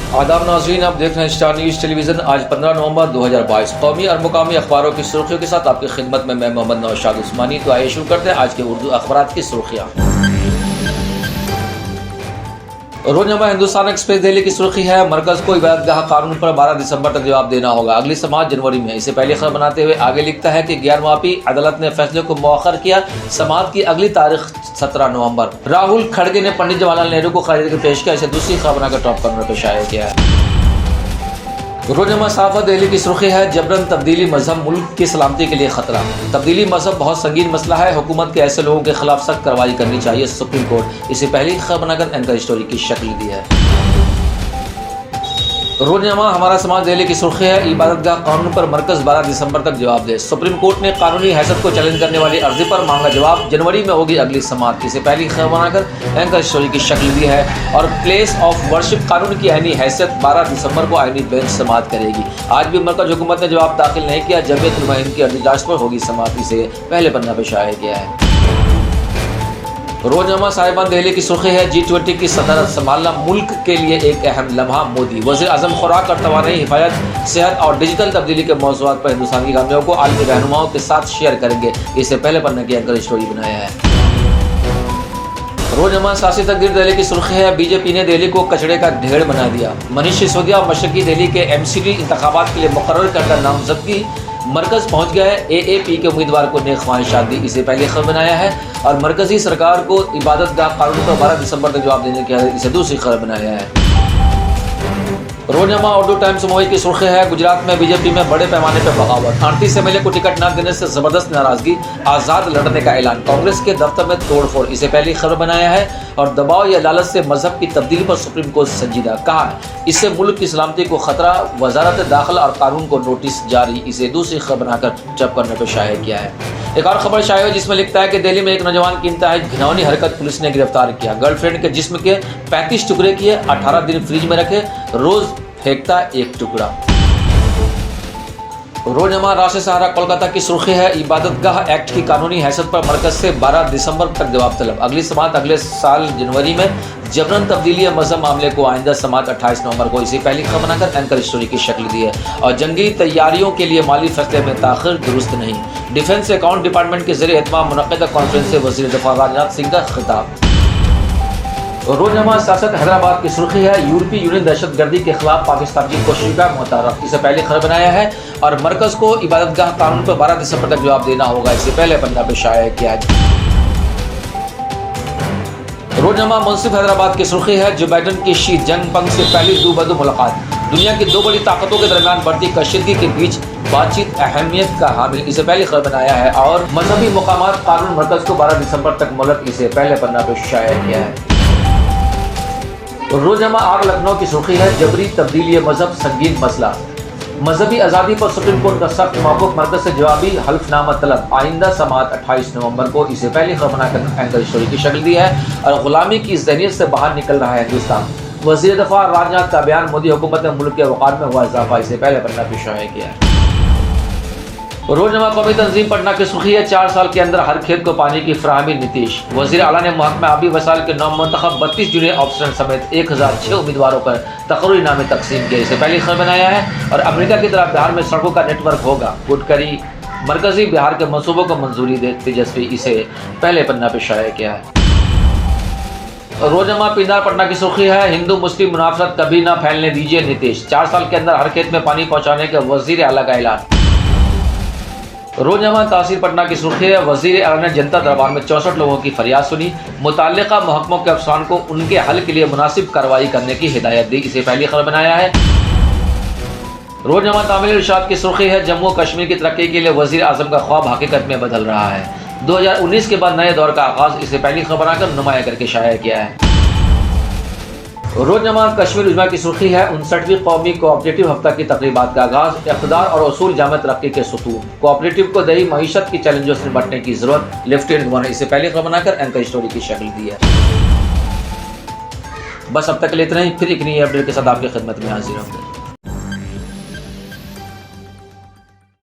आदाब नाज़रीन, आप देख रहे हैं स्टार न्यूज़ टेलीविज़न। आज 15 नवंबर 2022 कौमी और मुकामी अखबारों की सुर्खियों के साथ आपकी खिदमत में मैं मोहम्मद नौशाद उस्मानी। तो आइए शुरू करते हैं आज के उर्दू अखबार की सुर्खियाँ। रोजनामा हिंदुस्तान एक्सप्रेस दिल्ली की सुर्खी है, मरकज को इबादतगाह कानून पर 12 दिसंबर तक जवाब देना होगा, अगली समाअत जनवरी में। इसे पहली खबर बनाते हुए आगे लिखता है कि 11वीं अदालत ने फैसले को मौखर किया, समाअत की अगली तारीख 17 नवंबर। राहुल खड़गे ने पंडित जवाहरलाल नेहरू को खरीद पेश किया, इसे दूसरी खबर बनाकर टॉप करने पर शाया किया है। रोजनामा सहाफ़त दिल्ली की सुर्खी है, जबरन तब्दीली मजहब मुल्क की सलामती के लिए खतरा। तब्दीली मजहब बहुत संगीन मसला है, हुकूमत के ऐसे लोगों के खिलाफ सख्त कार्रवाई करनी चाहिए, सुप्रीम कोर्ट। इसे पहली खबर बनाकर एंकर स्टोरी की शक्ल दी है। रोजनामा हमारा समाज दिल्ली की सुर्खी है, इबादतगाह कानून पर मरकज 12 दिसंबर तक जवाब दे। सुप्रीम कोर्ट ने कानूनी हैसियत को चैलेंज करने वाली अर्जी पर मांगा जवाब, जनवरी में होगी अगली समाअत। इसे पहली खबर बनाकर एंकर स्टोरी की शक्ल दी है। और प्लेस ऑफ वर्शिप कानून की आईनी हैसियत 12 दिसंबर को आईनी बेंच समाअत करेगी। आज भी मरकज हुकूमत ने जवाब दाखिल नहीं किया, जमीयत उलमा हिंद की अर्जी पर होगी समाअत। इसे पहले पन्ना पे शाया किया है। रोजनामा साहिबान दिल्ली की सुर्खी है, G20 की सदरत संभालना मुल्क के लिए एक अहम लम्हा। मोदी वज़ीर आज़म खुराक और तवानाई, हिफाजत, सेहत और डिजिटल तब्दीली के मौज़ूआत पर हिंदुस्तान की कामयाबियों को आलमी रहनुमाओं के साथ शेयर करेंगे। इसे पहले पन्ने की एंकर स्टोरी बनाया है। रोजनामा सियासी तकदीर दिल्ली की सुर्खी है, बीजेपी ने दिल्ली को कचड़े का ढेर बना दिया। मनीष सिसोदिया मशरकी दिल्ली के MCD इंतखाबात के लिए मुकर्रर करदा नामजदगी, मरकज पहुंच गया है, AAP के उम्मीदवार को नेक ख्वाहिशात दी। इसे पहले खबर बनाया है। और मरकजी सरकार को इबादतगाह कानून पर 12 दिसंबर तक जवाब देने की इसे दूसरी खबर बनाया है। रोजनामा उर्दू टाइम्स मुंबई की सुर्खी है, गुजरात में बीजेपी में बड़े पैमाने पर बगावत, 38 MLA को टिकट न देने से जबरदस्त नाराजगी, आज़ाद लड़ने का ऐलान, कांग्रेस के दफ्तर में तोड़फोड़। इसे पहली खबर बनाया है। और दबाव या लालच से मजहब की तब्दीली पर सुप्रीम कोर्ट संजीदा, कहा है इससे मुल्क की सलामती को खतरा, वजारत दाखिला और कानून को नोटिस जारी। इसे दूसरी खबर बनाकर चप करने पर शाया किया है। एक और खबर शाया है जिसमें लिखता है कि दिल्ली में एक नौजवान की इंतहाई घिनौनी हरकत पुलिस ने गिरफ्तार किया। गर्लफ्रेंड के जिस्म के 35 टुकड़े किए, 18 दिन फ्रिज में रखे, रोज फेंकता एक टुकड़ा। रोजनामा राशि सहारा कोलकाता की सुर्खी है, इबादतगाह एक्ट की कानूनी हैसियत पर मरकज से 12 दिसंबर तक जवाब तलब, अगली समाअत अगले साल जनवरी में। जबरन तब्दीली मजहब मामले को आइंदा समाअत 28 नवंबर को। इसे पहली खबर बनाकर एंकर स्टोरी की शक्ल दी है। और जंगी तैयारियों के लिए माली फैसले में ताखिर दुरुस्त नहीं, डिफेंस अकाउंट डिपार्टमेंट के जरिए एहतमाम मुनक़िदा कॉन्फ्रेंस से वज़ीर दफ़ा राजनाथ सिंह का खिताब। रोजनामा सियासत हैदराबाद की सुर्खी है, यूरोपीय यूनियन दहशतगर्दी के खिलाफ पाकिस्तान की कोशिश का मुतारफ। इसे पहले खबर बनाया है। और मरकज को इबादतगाह कानून पर 12 दिसंबर तक जवाब देना होगा। इसे पहले पन्ना पे शाया किया है। रोजनामा मुंसिफ हैदराबाद की सुर्खी है, जो बाइडन की शी जिनपिंग से पहली दो मुलाकात, दुनिया की दो बड़ी ताकतों के दरमियान बढ़ती कशीदगी के बीच बातचीत अहमियत का हामिल। इसे पहले खबर बनाया है। और मजहबी मकामात कानून मरकज को 12 दिसंबर तक मोहलत। इसे पहले पन्ना पे शाया किया है। रोजनामा आग लखनऊ की सुर्खी है, जबरी तब्दीली मजहब संगीन मसला, मजहबी आज़ादी पर सुप्रीम कोर्ट का सख्त मौक़िफ़, मरकज से जवाबी हल्फनामा तलब, आइंदा समाअत 28 नवंबर को। इसे पहली खबर बनाकर एंकर स्टोरी की शक्ल दी है। और गुलामी की ज़हनियत से बाहर निकल रहा है हिंदुस्तान, वज़ीर दफ़ा राजनाथ का बयान, मोदी हुकूमत ने मुल्क के वक़ार में हुआ इजाफा। इसे पहले पन्ना पे शाया किया है। रोजनामा कौमी तंजीम पटना की सुर्खी है, 4 साल के अंदर हर खेत को पानी की फराहमी, नीतीश। वज़ीर आला ने महकमा आबी वसाइल के नौमुंतखब 32 जूनियर ऑफिसर समेत 1006 उम्मीदवारों पर तकरीरी नामे तकसीम किए। इसे पहली खबर बनाया है। और अमेरिका की तरह बिहार में सड़कों का नेटवर्क होगा, गुडकरी, मरकजी बिहार के मनसूबों को मंजूरी दे तेजस्वी। इसे पहले पन्ना पे शाया किया है। रोजनामा पीनार पटना की सुर्खी है, हिंदू मुस्लिम मुनाफरत कभी ना फैलने दीजिए, नीतीश। 4 साल के अंदर हर खेत में पानी पहुंचाने के वज़ीर आला का ऐलान। रोजनामा तासीर पटना की सुर्खी है, वज़ीर आला ने जनता दरबार में 64 लोगों की फरियाद सुनी, मुताल्लिका महकमों के अफसरान को उनके हल के लिए मुनासिब कार्रवाई करने की हिदायत दी। इसे पहली खबर बनाया है। रोजनामा तामील इरशाद की सुर्खी है, जम्मू कश्मीर की तरक्की के लिए वज़ीर आज़म का ख्वाब हकीकत में बदल रहा है, 2019 के बाद नए दौर का आगाज। इसे पहली खबर आकर नुमाया करके शाया किया है। रोजनामा कश्मीर उजमा की सुर्खी है, 59वीं कौमी कोऑपरेटिव हफ्ता की तकरीबात का आगाज, इक़्तिदार और उसूल जामे तरक्की के सतून, कोऑपरेटिव को दही मईशत की चैलेंजों से निपटने की जरूरत, लेफ्टिनेंट गवर्नर। इसे पहले खबर बनाकर एंकर स्टोरी की शक्ल दी है। बस अब तक के लिए इतना ही, फिर एक नई अपडेट के साथ आपकी खिदमत में हाजिर होंगे।